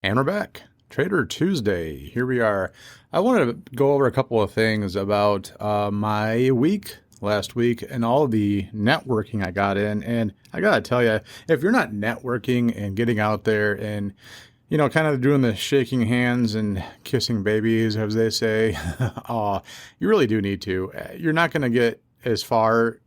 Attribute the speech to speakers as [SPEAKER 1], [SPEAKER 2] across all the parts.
[SPEAKER 1] And we're back. Trader Tuesday. Here we are. I wanted to go over a couple of things about my week last week and all the networking I got in. And I got to tell you, if you're not networking and getting out there and, kind of doing the shaking hands and kissing babies, as they say, you really do need to. You're not going to get as far,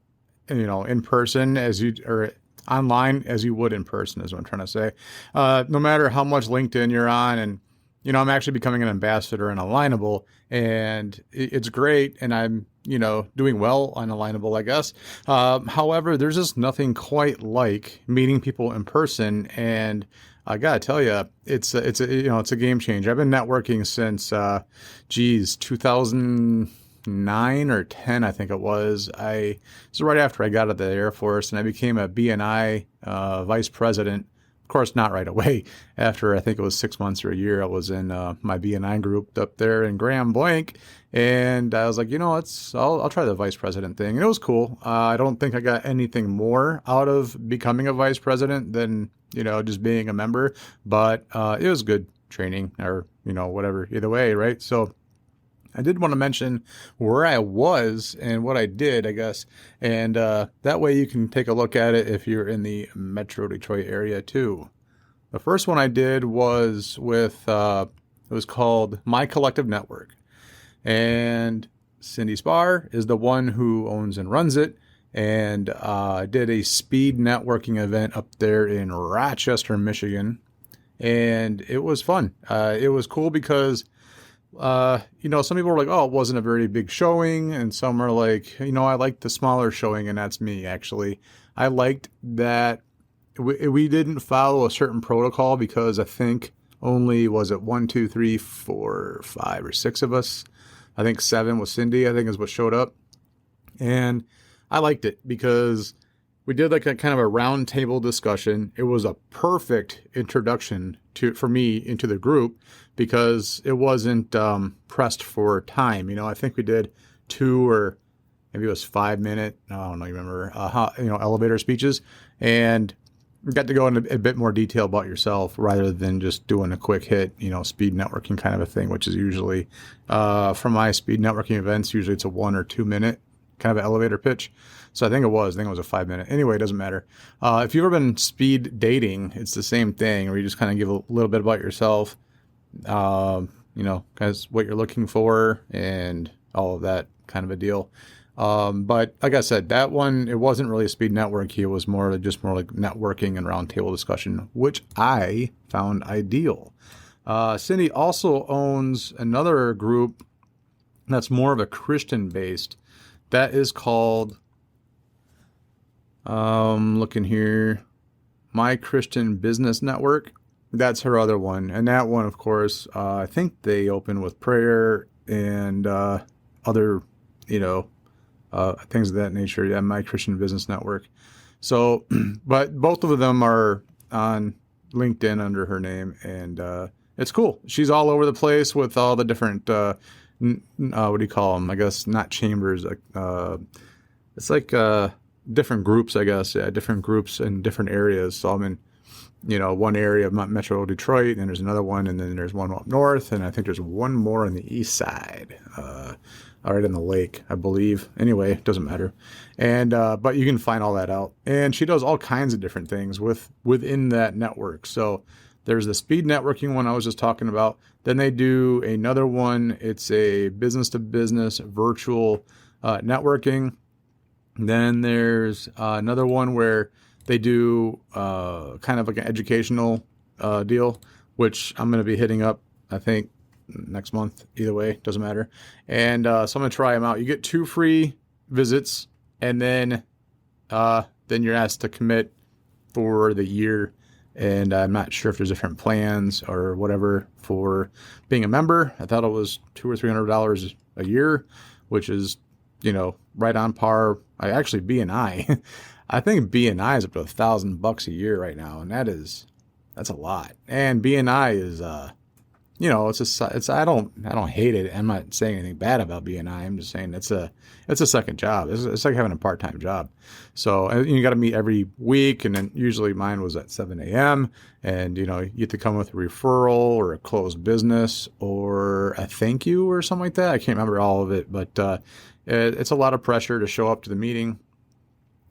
[SPEAKER 1] in person as you, or online as you would in person is what I'm trying to say. No matter how much LinkedIn you're on, and I'm actually becoming an ambassador in Alignable, and it's great, and I'm doing well on Alignable, I guess. However, there's just nothing quite like meeting people in person, and I gotta tell you, it's a game changer. I've been networking since 2009 or 10, I think it was. So right after I got out of the Air Force, and I became a BNI vice president. Of course, not right away. After I think it was 6 months or a year, I was in my BNI group up there in Graham Blank, and I was like, I'll try the vice president thing, and it was cool. I don't think I got anything more out of becoming a vice president than just being a member, but it was good training, or whatever. Either way, right? So I did want to mention where I was and what I did, I guess. And that way you can take a look at it if you're in the Metro Detroit area too. The first one I did was with, it was called My Collective Network. And Cindy Spar is the one who owns and runs it. And I did a speed networking event up there in Rochester, Michigan. And it was fun. It was cool because some people were like, oh, it wasn't a very big showing. And some are like, I liked the smaller showing, and that's me, actually. I liked that we didn't follow a certain protocol because I think only, was it 1, 2, 3, 4, 5, or 6 of us? I think 7 was Cindy, I think is what showed up. And I liked it because we did like a kind of a round table discussion. It was a perfect introduction for me into the group because it wasn't pressed for time. I think we did 2 or maybe it was 5-minute, I don't know, remember, elevator speeches, and got to go into a bit more detail about yourself rather than just doing a quick hit, speed networking kind of a thing, which is usually, for my speed networking events, usually it's a 1 or 2 minute kind of an elevator pitch. So I think it was a 5-minute. Anyway, it doesn't matter. If you've ever been speed dating, it's the same thing, where you just kind of give a little bit about yourself, kind of what you're looking for and all of that kind of a deal. But like I said, that one, it wasn't really a speed networking. It was more like networking and roundtable discussion, which I found ideal. Cindy also owns another group that's more of a Christian based. That is called, looking here, My Christian Business Network. That's her other one. And that one, of course, I think they open with prayer and other, things of that nature. Yeah, My Christian Business Network. So, but both of them are on LinkedIn under her name, and it's cool. She's all over the place with all the different, what do you call them? I guess not chambers. It's like different groups, I guess. Yeah, different groups in different areas. So I'm in, one area of Metro Detroit, and there's another one, and then there's one up north, and I think there's one more on the east side, right in the lake, I believe. Anyway, it doesn't matter. And but you can find all that out. And she does all kinds of different things within that network. So there's the speed networking one I was just talking about. Then they do another one. It's a business-to-business virtual networking. Then there's another one where they do kind of like an educational deal, which I'm going to be hitting up, I think, next month. Either way, doesn't matter. And so I'm going to try them out. You get 2 free visits, and then you're asked to commit for the year. And I'm not sure if there's different plans or whatever for being a member. I thought it was $200 or $300 a year, which is, right on par. That's I think BNI is up to $1,000 a year right now, and that's a lot. And BNI is I don't hate it. I'm not saying anything bad about BNI. I'm just saying it's a second job. It's like having a part-time job. So you got to meet every week, and then usually mine was at 7 a.m. And you get to come with a referral or a closed business or a thank you or something like that. I can't remember all of it, but it's a lot of pressure to show up to the meeting.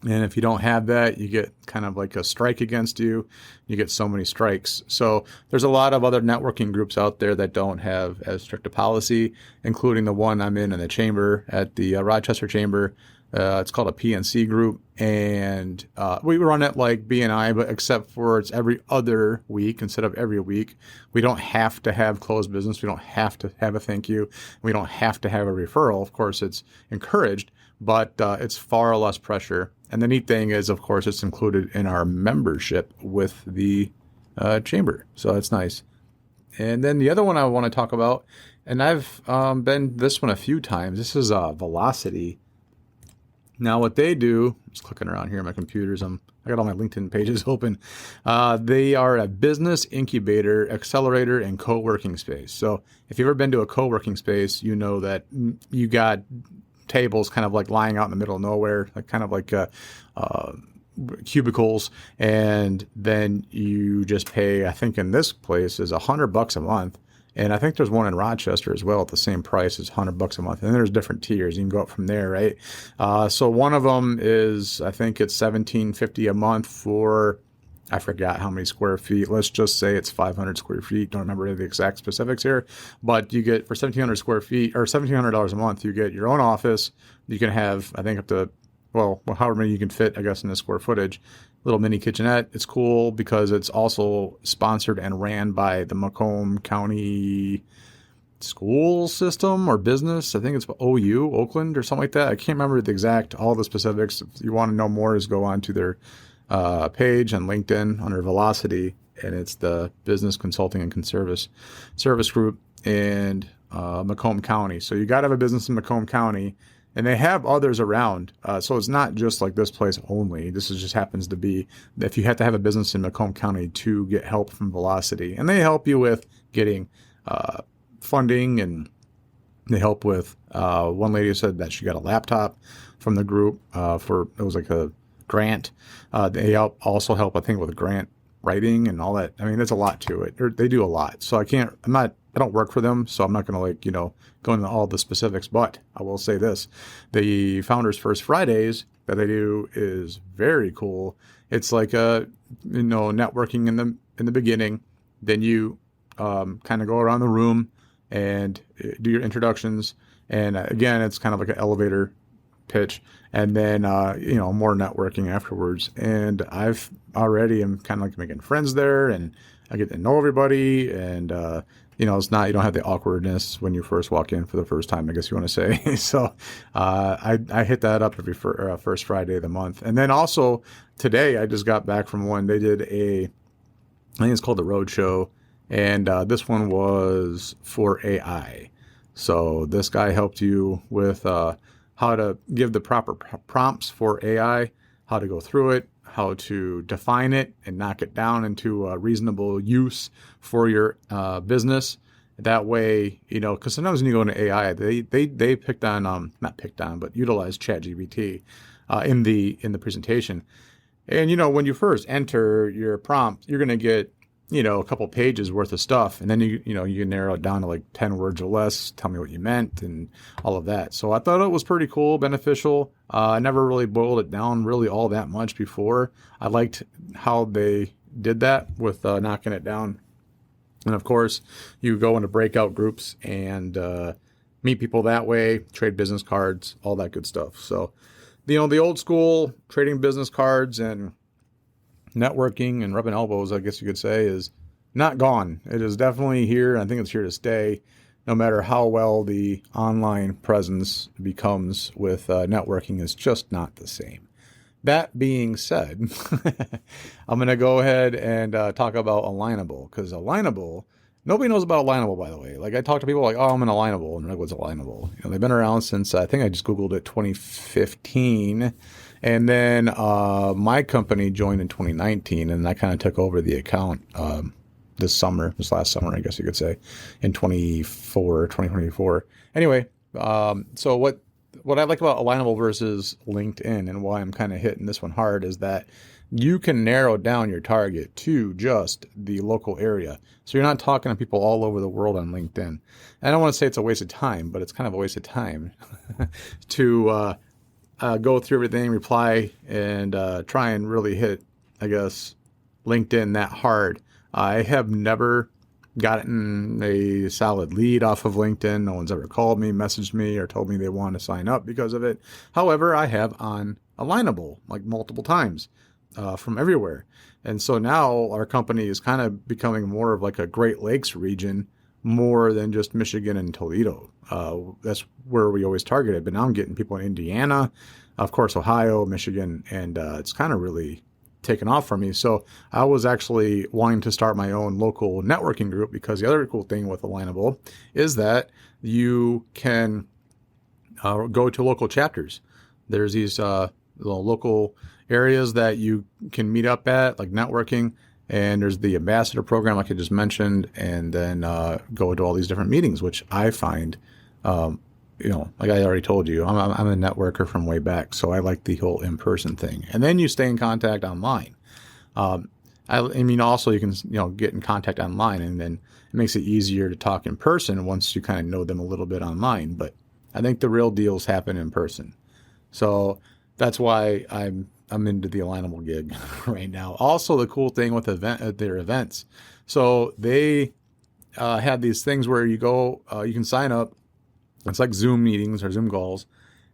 [SPEAKER 1] And if you don't have that, you get kind of like a strike against you. You get so many strikes. So there's a lot of other networking groups out there that don't have as strict a policy, including the one I'm in the chamber at the Rochester Chamber. It's called a PNC group. And we run it like BNI, but except for it's every other week instead of every week. We don't have to have closed business. We don't have to have a thank you. We don't have to have a referral. Of course, it's encouraged, but it's far less pressure. And the neat thing is, of course, it's included in our membership with the chamber. So that's nice. And then the other one I want to talk about, and I've been this one a few times. This is Velocity. Now, what they do, just clicking around here on my computers, I got all my LinkedIn pages open. They are a business incubator, accelerator, and co-working space. So if you've ever been to a co-working space, you know that you got tables kind of like lying out in the middle of nowhere, like kind of like cubicles, and then you just pay, I think in this place is $100 a month. And I think there's one in Rochester as well at the same price as $100 a month. And there's different tiers. You can go up from there, right? So one of them is, I think it's $1,750 a month for, I forgot how many square feet. Let's just say it's 500 square feet. Don't remember the exact specifics here. But you get, for 1,700 square feet, or $1,700 a month, you get your own office. You can have, I think, up to, well, however many you can fit, I guess, in the square footage. Little mini kitchenette. It's cool because it's also sponsored and ran by the Macomb County school system or business. I think it's OU, Oakland, or something like that. I can't remember all the specifics. If you want to know more, just go on to their page on LinkedIn under Velocity, and it's the Business Consulting and Service Group in Macomb County. So you got to have a business in Macomb County. And they have others around. So it's not just like this place only. This just happens to be if you have to have a business in Macomb County to get help from Velocity. And they help you with getting funding, and they help with one lady said that she got a laptop from the group it was like a grant. They also help, I think, with grant writing and all that. I mean, there's a lot to it. They do a lot. So I don't work for them, so I'm not going to go into all the specifics, but I will say this. The Founders First Fridays that they do is very cool. It's like networking in the beginning. Then you kind of go around the room and do your introductions. And again, it's kind of like an elevator pitch, and then more networking afterwards. And I've already am kind of like making friends there, and I get to know everybody, and it's not, you don't have the awkwardness when you first walk in for the first time, I guess you want to say. So I hit that up every first Friday of the month. And then also today I just got back from one. They did I think it's called the Road Show, and this one was for AI. So this guy helped you with how to give the proper prompts for AI, how to go through it, how to define it and knock it down into a reasonable use for your business. That way, because sometimes when you go into AI, they picked on, not picked on, but utilized ChatGPT in the presentation. And, when you first enter your prompt, you're going to get, a couple pages worth of stuff. And then you can narrow it down to like 10 words or less. Tell me what you meant and all of that. So I thought it was pretty cool, beneficial. I never really boiled it down really all that much before. I liked how they did that with knocking it down. And of course, you go into breakout groups and meet people that way, trade business cards, all that good stuff. So, the old school trading business cards and networking and rubbing elbows, I guess you could say, is not gone. It is definitely here. I think it's here to stay, no matter how well the online presence becomes with networking. Is just not the same. That being said, I'm going to go ahead and talk about Alignable, because Alignable, nobody knows about Alignable, by the way. Like, I talk to people like, oh, I'm an Alignable, and they're like, what's Alignable? They've been around since, I think I just Googled it, 2015. And then my company joined in 2019, and I kind of took over the account this last summer, I guess you could say, in 2024. Anyway, so what I like about Alignable versus LinkedIn and why I'm kind of hitting this one hard is that you can narrow down your target to just the local area. So you're not talking to people all over the world on LinkedIn. I don't want to say it's a waste of time, but it's kind of a waste of time to go through everything, reply, and try and really hit, I guess, LinkedIn that hard. I have never gotten a solid lead off of LinkedIn. No one's ever called me, messaged me, or told me they want to sign up because of it. However, I have on Alignable like multiple times from everywhere. And so now our company is kind of becoming more of like a Great Lakes region more than just Michigan and Toledo. That's where we always targeted. But now I'm getting people in Indiana, of course, Ohio, Michigan, and it's kind of really taken off for me. So I was actually wanting to start my own local networking group because the other cool thing with Alignable is that you can go to local chapters. There's these local areas that you can meet up at, like networking, and there's the ambassador program, like I just mentioned, and then go to all these different meetings, which I find, like I already told you, I'm a networker from way back, so I like the whole in-person thing. And then you stay in contact online. Also you can, get in contact online, and then it makes it easier to talk in person once you kind of know them a little bit online. But I think the real deals happen in person. So that's why I'm into the Alignable gig right now. Also, the cool thing with their events. So they have these things where you go, you can sign up. It's like Zoom meetings or Zoom calls,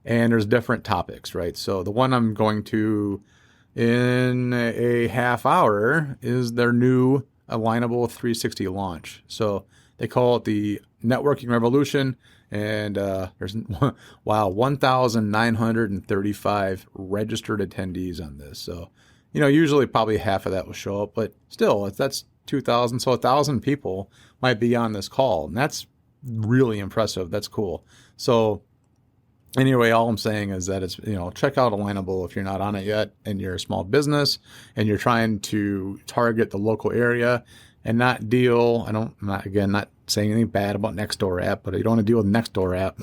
[SPEAKER 1] and there's different topics, right? So the one I'm going to in a half hour is their new Alignable 360 launch. So they call it the Networking Revolution, and there's 1,935 registered attendees on this. So, usually probably half of that will show up, but still, that's 2,000. So 1,000 people might be on this call, and that's really impressive. That's cool. So anyway, all I'm saying is that it's, check out Alignable if you're not on it yet and you're a small business and you're trying to target the local area and not deal. I'm not saying anything bad about Nextdoor app, but you don't want to deal with Nextdoor app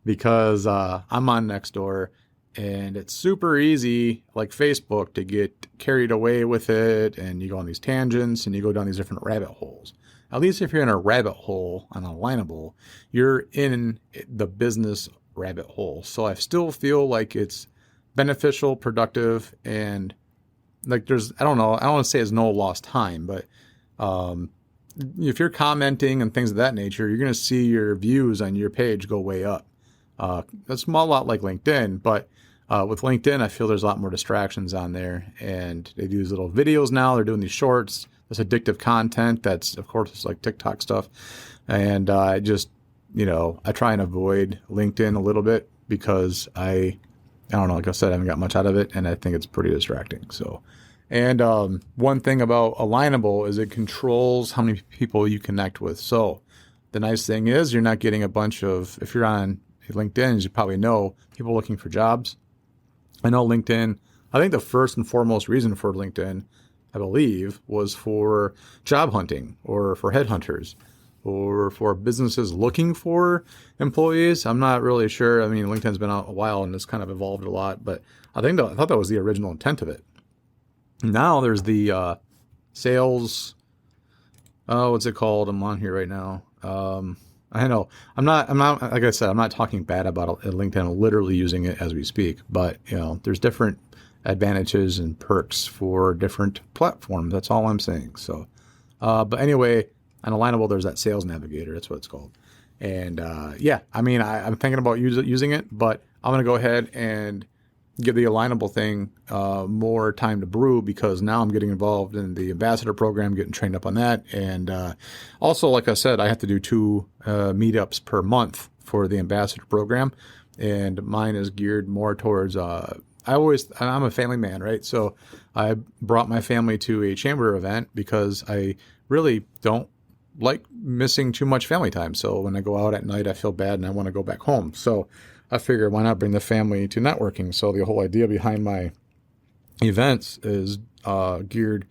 [SPEAKER 1] because I'm on Nextdoor and it's super easy, like Facebook, to get carried away with it. And you go on these tangents and you go down these different rabbit holes. At least if you're in a rabbit hole on Alignable, you're in the business rabbit hole. So I still feel like it's beneficial, productive, and like I don't want to say it's no lost time, but if you're commenting and things of that nature, you're going to see your views on your page go way up. That's a lot like LinkedIn, but with LinkedIn, I feel there's a lot more distractions on there, and they do these little videos now. They're doing these shorts. This addictive content that's, of course, it's like TikTok stuff. And I just, I try and avoid LinkedIn a little bit because I don't know, like I said, I haven't got much out of it, and I think it's pretty distracting. So, and one thing about Alignable is it controls how many people you connect with. So the nice thing is you're not getting a bunch of, if you're on LinkedIn, as you probably know, people looking for jobs. I know LinkedIn, I think the first and foremost reason for LinkedIn, I believe, was for job hunting or for headhunters or for businesses looking for employees. I'm not really sure. I mean, LinkedIn's been out a while and it's kind of evolved a lot, but I thought that was the original intent of it. Now there's the sales. What's it called? I'm on here right now. I know I'm not, like I said, I'm not talking bad about LinkedIn. I'm literally using it as we speak, but there's different advantages and perks for different platforms. That's all I'm saying. So, but anyway, on Alignable, there's that sales navigator. That's what it's called. And I'm thinking about using it, but I'm going to go ahead and give the Alignable thing more time to brew because now I'm getting involved in the ambassador program, getting trained up on that. And also, like I said, I have to do 2 meetups per month for the ambassador program. And mine is geared more towards I'm a family man, right? So I brought my family to a chamber event because I really don't like missing too much family time. So when I go out at night, I feel bad and I want to go back home. So I figured, why not bring the family to networking? So the whole idea behind my events is geared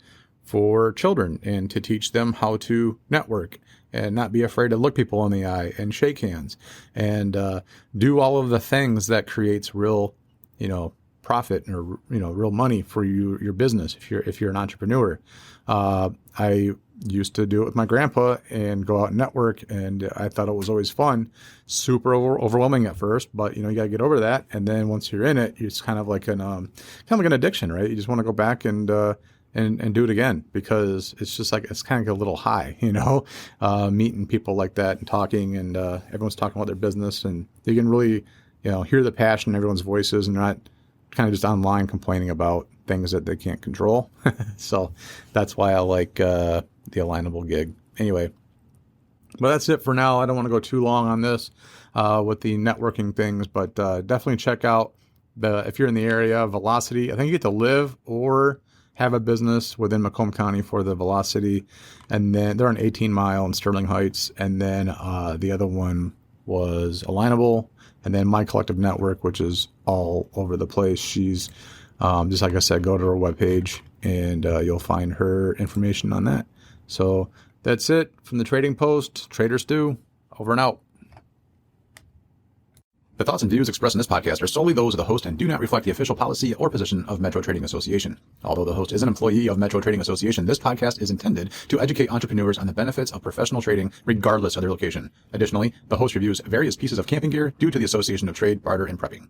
[SPEAKER 1] for children and to teach them how to network and not be afraid to look people in the eye and shake hands and do all of the things that creates real, profit or, real money for your business if you're an entrepreneur. I used to do it with my grandpa and go out and network, and I thought it was always fun. Super overwhelming at first, but you got to get over that. And then once you're in it, it's kind of like an addiction, right? You just want to go back and do it again because it's just like it's kind of a little high, meeting people like that and talking, and everyone's talking about their business, and you can really hear the passion in everyone's voices and not kind of just online complaining about things that they can't control. So that's why I like the alignable gig. Anyway, but that's it for now. I don't want to go too long on this with the networking things, but definitely check out if you're in the area, Velocity. I think you get to live or have a business within Macomb County for the Velocity. And then they're on 18 Mile in Sterling Heights. And then the other one was Alignable. And then My Collective Network, which is all over the place. She's just like I said, go to her webpage and you'll find her information on that. So that's it from the Trading Post. Trader Stu, over and out. The thoughts and views expressed in this podcast are solely those of the host and do not reflect the official policy or position of Metro Trading Association. Although the host is an employee of Metro Trading Association, this podcast is intended to educate entrepreneurs on the benefits of professional trading regardless of their location. Additionally, the host reviews various pieces of camping gear due to the Association of Trade, Barter, and Prepping.